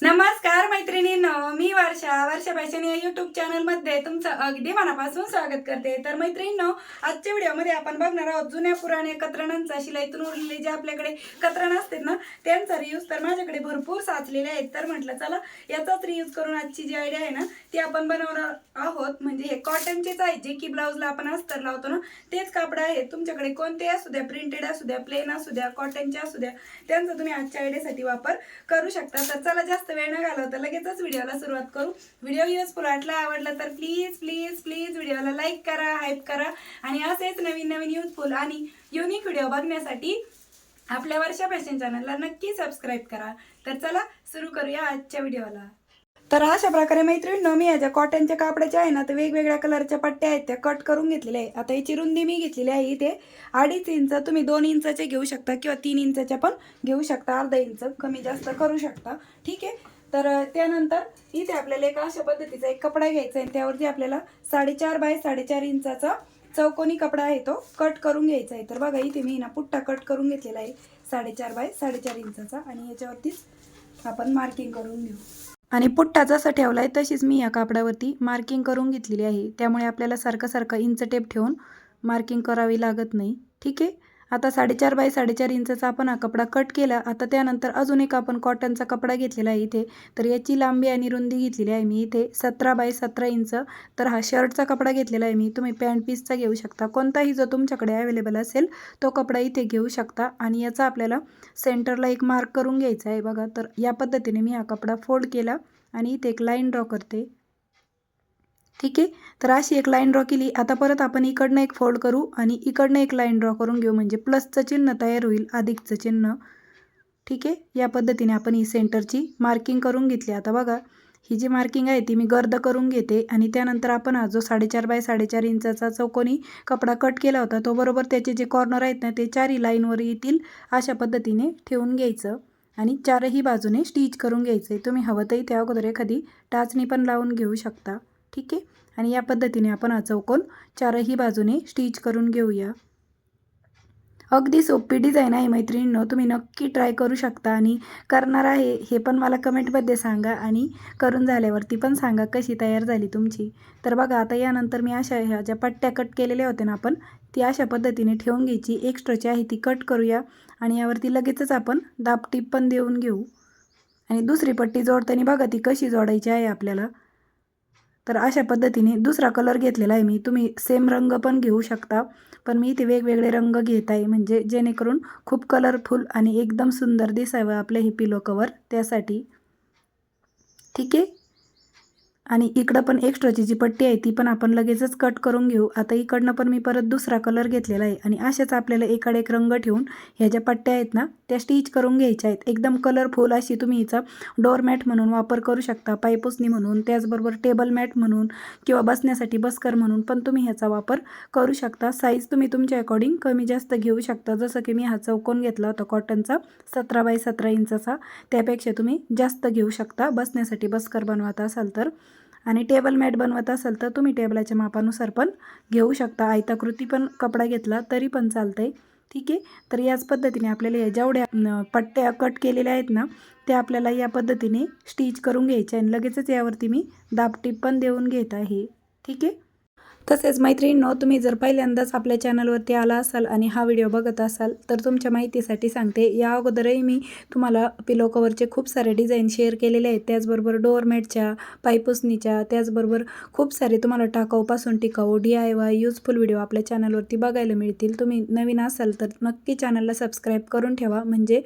नमस्कार मैत्रिणींनो, मी वर्षा फॅशन या यूट्यूब चॅनलमध्ये तुमचं अगदी मनापासून स्वागत करते. तर मैत्रिणींनो, आजच्या व्हिडिओमध्ये आपण बघणार आहोत जुन्या पुराण्या कतरणांचा, शिलाईतून उरलेले जे आपल्याकडे कतरण असतात ना त्यांचा रियूज तर माझ्याकडे भरपूर साचलेले आहेत. तर म्हटलं चला याचाच रियूज करून आजची जी आयडिया आहे ना ती आपण बनवणार आहोत. म्हणजे हे कॉटनचेच आहे, जे की ब्लाऊजला आपण अस्तर लावतो ना तेच कापड आहे. तुमच्याकडे कोणते असू द्या, प्रिंटेड असू द्या, प्लेन असू द्या, कॉटनचे असू द्या, त्यांचा तुम्ही आजच्या आयडियासाठी वापर करू शकता. तर चला जास्त वेळ न घालवता लगेचच व्हिडिओला सुरुवात करू. व्हिडिओ युजफुल वाटला, आवडला तर प्लीज प्लीज प्लीज व्हिडिओला लाईक करा, हाईप करा आणि असेच नवीन नवीन युजफुल आणि युनिक व्हिडिओ बघण्यासाठी आपल्या वर्षा फॅशन चॅनलला नक्की सबस्क्राईब करा. तर चला सुरू करूया आजच्या व्हिडिओला. तर अशा प्रकारे मैत्रिणींनो, मी याच्या कॉटनच्या कापडाच्या आहे ना तर वेगवेगळ्या कलरच्या पट्ट्या आहेत त्या कट करून घेतलेल्या आहे. आता याची रुंदी मी घेतलेली आहे इथे 2.5 इंच. तुम्ही 2 इंचाचे घेऊ शकता किंवा 3 इंचाच्या पण घेऊ शकता, अर्धा इंच कमी जास्त करू शकता. ठीक आहे. तर त्यानंतर इथे आपल्याला एक अशा पद्धतीचा एक कपडा घ्यायचा आहे. त्यावरती आपल्याला 4.5 बाय 4.5 इंचाचा चौकोनी कपडा आहे तो कट करून घ्यायचा आहे. तर बघा इथे मी ना पुट्टा कट करून घेतलेला आहे 4.5 बाय 4.5 इंचाचा आणि याच्यावरतीच आपण मार्किंग करून घेऊ. आणि पुट्टा जसा ठेवला आहे तशीच मी या कापडावरती मार्किंग करून घेतलेली आहे. त्यामुळे आपल्याला सारखं सारखं इंच टेप ठेवून मार्किंग करावी लागत नाही. ठीक आहे. आता 4.5 बाय 4.5 इंचाचा आपण हा कपडा कट केला. आता त्यानंतर अजून एक आपण कॉटनचा कपडा घेतलेला आहे इथे. तर याची लांबी आणि रुंदी घेतलेली आहे मी इथे 17 बाय 17 इंच. तर हा शर्टचा कपडा घेतलेला आहे मी. तुम्ही पॅन्ट पीसचा घेऊ शकता, कोणताही जो तुमच्याकडे अवेलेबल असेल तो कपडा इथे घेऊ शकता. आणि याचा आपल्याला सेंटरला एक मार्क करून घ्यायचा आहे बघा. तर या पद्धतीने मी हा कपडा फोल्ड केला आणि इथे एक लाईन ड्रॉ करते. ठीक आहे. तर अशी एक लाईन ड्रॉ केली. आता परत आपण इकडनं एक फोल्ड करू आणि इकडनं एक लाईन ड्रॉ करून घेऊ, म्हणजे प्लसचं चिन्ह तयार होईल, अधिकचं चिन्ह. ठीक आहे. या पद्धतीने आपण ही सेंटरची मार्किंग करून घेतली. आता बघा ही जी मार्किंग आहे ती मी गर्द करून घेते आणि त्यानंतर आपण हा जो 4.5 बाय 4.5 इंचाचा चौकोनी कपडा कट केला होता तो बरोबर त्याचे जे कॉर्नर आहेत ना ते चारही लाईनवर येतील अशा पद्धतीने ठेवून घ्यायचं आणि चारही बाजूने स्टिच करून घ्यायचं आहे. तुम्ही हवं तर त्या अगोदर एखादी टाचणी पण लावून घेऊ शकता. ठीक आहे. आणि या पद्धतीने आपण हा चौकोन चारही बाजूने स्टिच करून घेऊया. अगदी सोपी डिझाईन आहे मैत्रिणींनो, तुम्ही नक्की ट्राय करू शकता आणि करणार आहे हे पण मला कमेंटमध्ये सांगा आणि करून झाल्यावरती पण सांगा कशी तयार झाली तुमची. तर बघा आता यानंतर मी अशा ह्या ज्या पट्ट्या कट केलेल्या होत्या ना आपण ती अशा पद्धतीने ठेवून घ्यायची. एक्स्ट्राची आहे ती कट करूया आणि यावरती लगेचच आपण दाबटीप पण देऊन घेऊ. आणि दुसरी पट्टी जोडताना बघा ती कशी जोडायची आहे आपल्याला. तर अशा पद्धतीने दुसरा कलर घेतलेला आहे मी. तुम्ही सेम रंग पण घेऊ शकता, पण मी इथे वेगवेगळे रंग घेत आहे म्हणजे जेणेकरून खूप कलरफुल आणि एकदम सुंदर दिसावं आपले हे पिलो कवर, त्यासाठी. ठीक आहे. आणि इकडं पण एक्स्ट्राची जी पट्टी आहे ती पण आपण लगेचच कट करून घेऊ. आता इकडनं पण मी परत दुसरा कलर घेतलेला आहे आणि अशाच आपल्याला एकाड एक रंग ठेवून ह्या ज्या पट्ट्या आहेत ना त्या स्टिच करून घ्यायच्या आहेत. एकदम कलरफुल अशी तुम्ही हिचा डोअरमॅट म्हणून वापर करू शकता, पायपुसणी म्हणून, त्याचबरोबर टेबल मॅट म्हणून किंवा बसण्यासाठी बसकर म्हणून पण तुम्ही ह्याचा वापर करू शकता. साईज तुम्ही तुमच्या अकॉर्डिंग कमी जास्त घेऊ शकता. जसं की मी हा चौकोन घेतला होता कॉटनचा 17 बाय 17 इंचाचा, त्यापेक्षा तुम्ही जास्त घेऊ शकता बसण्यासाठी बसकर बनवत असाल तर. आणि टेबल मॅट बनवत असाल तर तुम्ही टेबलाच्या मापानुसार पण घेऊ शकता. आयताकृती पण कपडा घेतला तरी पण चालतं आहे. ठीक आहे. तर याच पद्धतीने आपल्याला या जेवढ्या पट्ट्या कट केलेल्या आहेत ना त्या आपल्याला या पद्धतीने स्टिच करून घ्यायच्या आणि लगेचच यावरती मी दाबटीप पण देऊन घेत आहे. ठीक आहे. तसेच मैत्रिणींनो, तुम्ही जर पहिल्यांदाच आपल्या चॅनलवरती आला असाल आणि हा व्हिडिओ बघत असाल तर तुमच्या माहितीसाठी सांगते, या अगोदरही मी तुम्हाला पिलो कवरचे खूप सारे डिझाईन शेअर केलेले आहेत. त्याचबरोबर डोअरमॅटच्या, पायपुसणीच्या, त्याचबरोबर खूप सारे तुम्हाला टाकाऊपासून टिकाऊ DIY युजफुल व्हिडिओ आपल्या चॅनलवरती बघायला मिळतील. तुम्ही नवीन असाल तर नक्की चॅनलला सबस्क्राईब करून ठेवा, म्हणजे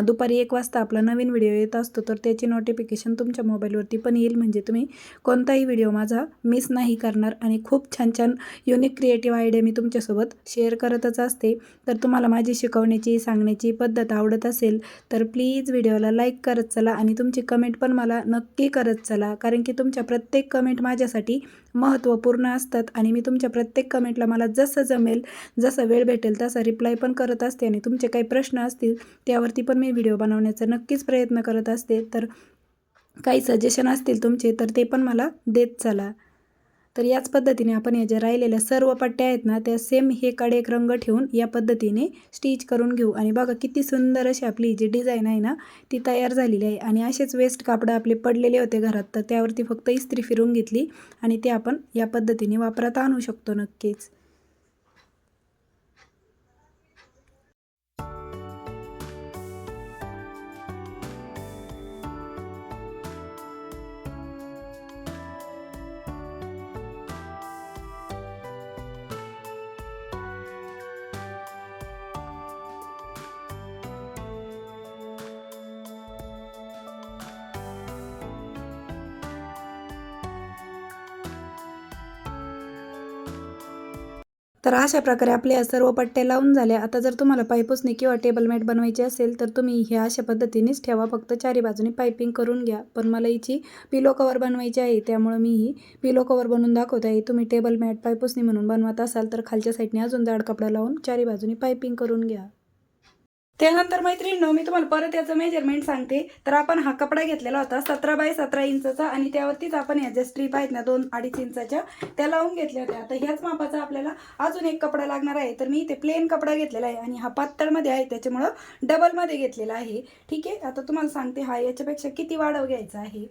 दुपारी 1 वाजता आपला नवीन व्हिडिओ येत असतो तर त्याची नोटिफिकेशन तुमच्या मोबाईलवरती पण येईल, म्हणजे तुम्ही कोणताही व्हिडिओ माझा मिस नाही करणार. आणि खूप छान छान युनिक क्रिएटिव्ह आयडिया मी तुमच्यासोबत शेअर करतच असते. तर तुम्हाला माझी शिकवण्याची, सांगण्याची पद्धत आवडत असेल तर प्लीज व्हिडिओला लाईक करत चला आणि तुमची कमेंट पण मला नक्की करत चला, कारण की तुमच्या प्रत्येक कमेंट माझ्यासाठी महत्त्वपूर्ण असतात आणि मी तुमच्या प्रत्येक कमेंटला मला जसं जमेल, जसं वेळ भेटेल तसा रिप्लाय पण करत असते. आणि तुमचे काही प्रश्न असतील त्यावरती पण मी व्हिडिओ बनवण्याचा नक्कीच प्रयत्न करत असते. तर काही सजेशन असतील तुमचे तर ते पण मला देत चला. तर याच पद्धतीने आपण या ज्या राहिलेल्या सर्व पट्ट्या आहेत ना त्या सेम हे कडे एक रंग ठेवून या पद्धतीने स्टिच करून घेऊ. आणि बघा किती सुंदर अशी आपली जी डिझाईन आहे ना ती तयार झालेली आहे. आणि असेच वेस्ट कापडं आपले पडलेले होते घरात, तर त्यावरती फक्त इस्त्री फिरून घेतली आणि ते आपण या पद्धतीने वापरात आणू शकतो नक्कीच. तर अशा प्रकारे आपल्या सर्व पट्ट्या लावून झाल्या. आता जर तुम्हाला पायपुसणी किंवा टेबल मॅट बनवायची असेल तर तुम्ही हे अशा पद्धतीनेच ठेवा, फक्त चारी बाजूने पायपिंग करून घ्या. पण मला हिची पिलो कवर बनवायची आहे त्यामुळे मी ही पिलो कवर बनवून दाखवत आहे. तुम्ही टेबल मॅट पायपुसणी म्हणून बनवत असाल तर खालच्या साईडने अजून जाड कपडा लावून चारी बाजूने पायपिंग करून घ्या. त्यानंतर मैत्रिणींनो मी तुम्हाला परत याचं मेजरमेंट सांगते. तर आपण हा कपडा घेतलेला होता 17 बाय 17 इंचचा आणि त्यावरतीच आपण या ज्या स्ट्रीप आहेत ना 2-2.5 इंचाच्या त्या लावून घेतल्या होत्या. आता ह्याच मापाचा आपल्याला अजून एक कपडा लागणार आहे. तर मी इथे प्लेन कपडा घेतलेला आहे आणि हा पातळमध्ये आहे त्याच्यामुळं डबलमध्ये घेतलेला आहे. ठीक आहे, आता तुम्हाला सांगते हा याच्यापेक्षा किती वाढव घ्यायचा आहे.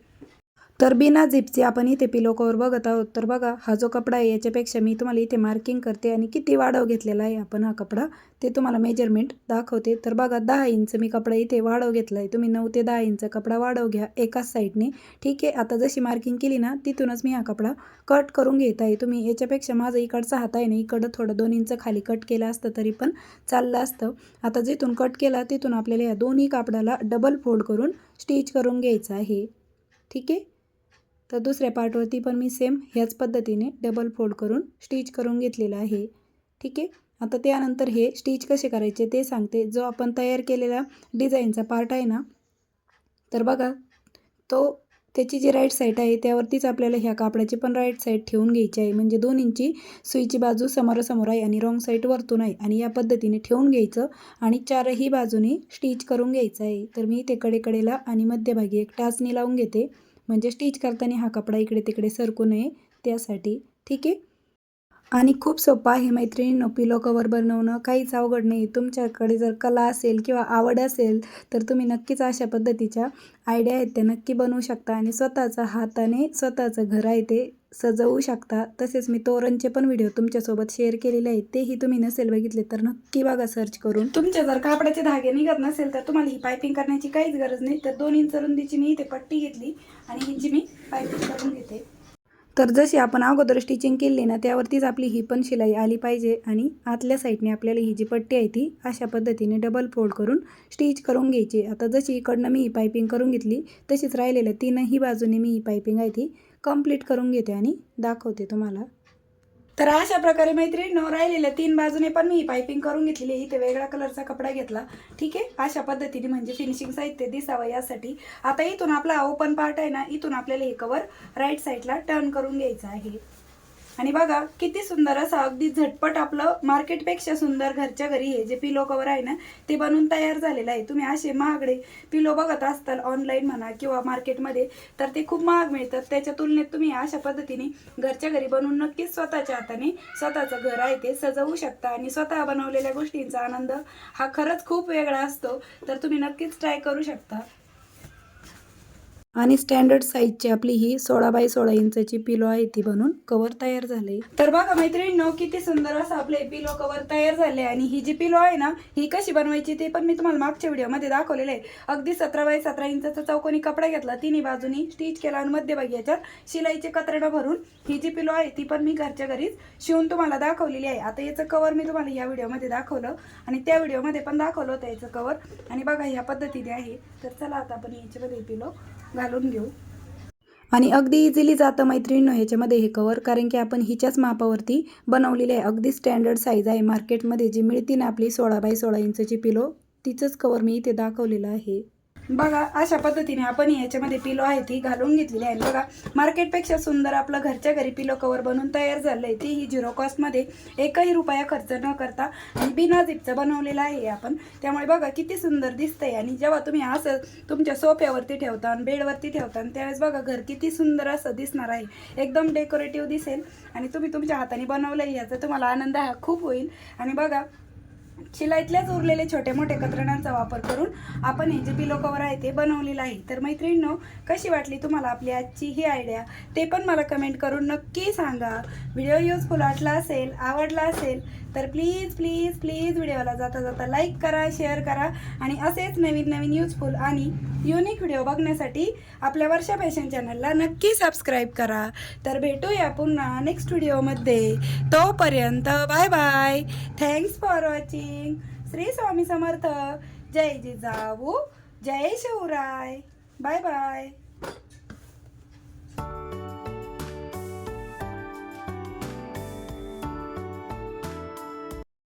तर बिना झिपची आपण इथे पिलो कवर बघत आहोत. तर बघा हा जो कपडा आहे याच्यापेक्षा मी तुम्हाला इथे मार्किंग करते आणि किती वाढव घेतलेला आहे आपण हा कपडा ते तुम्हाला मेजरमेंट दाखवते. तर बघा 10 इंच मी कपडा इथे वाढव घेतला आहे. तुम्ही 9 ते 10 इंच कपडा वाढव घ्या एकाच साईडने. ठीक आहे, आता जशी मार्किंग केली ना तिथूनच मी हा कपडा कट करून घेत आहे. तुम्ही याच्यापेक्षा माझा इकडचा हात आहे ना इकडं थोडं 2 इंच खाली कट केलं असतं तरी पण चाललं असतं. आता जिथून कट केला तिथून आपल्याला या दोन्ही कापडाला डबल फोल्ड करून स्टिच करून घ्यायचं आहे. ठीक आहे, तर दुसऱ्या पार्टवरती पण मी सेम ह्याच पद्धतीने डबल फोल्ड करून स्टिच करून घेतलेलं आहे. ठीक आहे, आता त्यानंतर हे स्टिच कसे करायचे ते सांगते. जो आपण तयार केलेला डिझाईनचा पार्ट आहे ना तर बघा तो त्याची जी राईट साईड आहे त्यावरतीच आपल्याला ह्या कापडाची पण राईट साईड ठेवून घ्यायची आहे. म्हणजे दोन्हींची सुईची बाजू समोरासमोर आहे आणि रॉंग साईड वरतून आहे आणि या पद्धतीने ठेवून घ्यायचं आणि चारही बाजूनी स्टिच करून घ्यायचं आहे. तर मी इथे कडेकडेला आणि मध्यभागी एक टाचणी लावून घेते म्हणजे स्टिच करताना हा कपडा इकडे तिकडे सरकू नये त्यासाठी. ठीक आहे, आणि खूप सोपं आहे मैत्रिणींनो पिलो कवर बनवणं, काहीच अवघड नाही. तुमच्याकडे जर कला असेल किंवा आवड असेल तर तुम्ही नक्कीच अशा पद्धतीच्या आयडिया आहेत त्या नक्की बनवू शकता आणि स्वतःचा हाताने स्वतःचं घर आहे ते सजवू शकता. तसेच मी तोरणचे पण व्हिडिओ तुमच्यासोबत शेअर केलेले आहेत, तेही तुम्ही नसेल बघितले तर नक्की बघा सर्च करून. तुमच्या जर कापडाचे धागे निघत नसेल तर तुम्हाला ही पायपिंग करण्याची काहीच गरज नाही. तर 2 इंच रुंदीची मी इथे पट्टी घेतली आणि हिची मी पायपिंग करून घेते. तर जशी आपण अगोदर स्टिचिंग केली ना त्यावरतीच आपली ही पण शिलाई आली पाहिजे आणि आतल्या साईडने आपल्याला ही जी पट्टी आहे ती अशा पद्धतीने डबल फोल्ड करून स्टिच करून घ्यायची. आता जशी इकडनं मी ही पायपिंग करून घेतली तशीच राहिलेल्या तीनही बाजूने मी ही पायपिंग आहे ती कंप्लीट करून घेते आणि दाखवते तुम्हाला. तर अशा प्रकारे मैत्रिणींनो राहिलेल्या 3 बाजूने पण मी पायपिंग करून घेतलेली आहे. इथे वेगळा कलरचा कपडा घेतला. ठीक आहे, अशा पद्धतीने म्हणजे फिनिशिंग साहित्य दिसावं यासाठी. आता इथून आपला ओपन पार्ट आहे ना इथून आपल्याला हे कवर राईट साईडला टर्न करून घ्यायचं आहे. आणि बघा किती सुंदर असं अगदी झटपट आपलं मार्केटपेक्षा सुंदर घरच्या घरी हे जे पिलो कवर आहे ना ते बनवून तयार झालेलं आहे. तुम्ही असे महागडे पिलो बघत असताल ऑनलाईन म्हणा किंवा मार्केटमध्ये तर ते खूप महाग मिळतात. त्याच्या तुलनेत तुम्ही अशा पद्धतीने घरच्या घरी बनवून नक्कीच स्वतःच्या हाताने स्वतःचं घर आहे ते सजवू शकता आणि स्वतः बनवलेल्या गोष्टींचा आनंद हा खरंच खूप वेगळा असतो. तर तुम्ही नक्कीच ट्राय करू शकता. आणि स्टँडर्ड साईजची आपली ही 16 बाय 16 इंचाची पिलो आहे ती बनून कवर तयार झाले. तर बघा मैत्रिणींनो किती सुंदर असं आपले पिलो कवर तयार झाले. आणि ही जी पिलो आहे ना ही कशी बनवायची ते पण मी तुम्हाला मागच्या व्हिडिओमध्ये दाखवलेलं आहे. अगदी 17 बाय 17 इंचाचा चौकोनी कपडा घेतला, तिन्ही बाजूनी स्टिच केला आणि मध्यभागी याच्यात शिलाईचे कतरडं भरून ही जी पिलो आहे ती पण मी घरच्या घरीच शिवून तुम्हाला दाखवलेली आहे. आता याचं कवर मी तुम्हाला या व्हिडिओमध्ये दाखवलं आणि त्या व्हिडिओमध्ये पण दाखवलं होतं याचं कवर. आणि बघा ह्या पद्धतीने आहे. तर चला आता आपण याच्यामध्ये पिलो घालून घेऊ. आणि अगदी इझिली जातं मैत्रिणींनो ह्याच्यामध्ये हे कवर, कारण की आपण हिच्याच मापावरती बनवलेली आहे. अगदी स्टँडर्ड साईज आहे. मार्केटमध्ये जी मिळती ना आपली 16 बाय 16 इंचची पिलो तिचंच कवर मी इथे दाखवलेलं आहे. बघा अशा पद्धतीने आपण याच्यामध्ये पिलो आहे ती घालून घेतलेली आहे. बघा मार्केटपेक्षा सुंदर आपलं घरच्या घरी पिलो कवर बनवून तयार झालं आहे. तीही 0 कॉस्टमध्ये, एकही रुपया खर्च न करता आणि बिना झिपचं बनवलेलं आहे आपण. त्यामुळे बघा किती सुंदर दिसतंय. आणि जेव्हा तुम्ही असं तुमच्या सोफ्यावरती ठेवता आणि बेडवरती ठेवता त्यावेळेस बघा घर किती सुंदर असं दिसणार आहे. एकदम डेकोरेटिव्ह दिसेल आणि तुम्ही तुमच्या हाताने बनवलं याचा तुम्हाला आनंद हा खूप होईल. आणि बघा शिलाईतल्याच उरलेले छोटे मोठे कतरणांचा वापर करून आपण हे जे पिलो कवर आहे ते बनवलेलं आहे. तर मैत्रिणींनो, कशी वाटली तुम्हाला आपली आजची ही आयडिया ते पण मला कमेंट करून नक्की सांगा. व्हिडिओ युजफुल वाटला असेल, आवडला असेल तर प्लीज प्लीज प्लीज व्हिडिओला जाता जाता लाईक करा, शेअर करा आणि असेच नवीन नवीन युजफुल आणि युनिक व्हिडिओ बघण्यासाठी आपल्या वर्षा फॅशन चॅनलला नक्की सबस्क्राईब करा. तर भेटूया पुन्हा नेक्स्ट व्हिडिओमध्ये. तोपर्यंत bye bye. Thanks for watching. Shri Swami Samarth. जय जिजाऊ, जय शिवराय. Bye bye.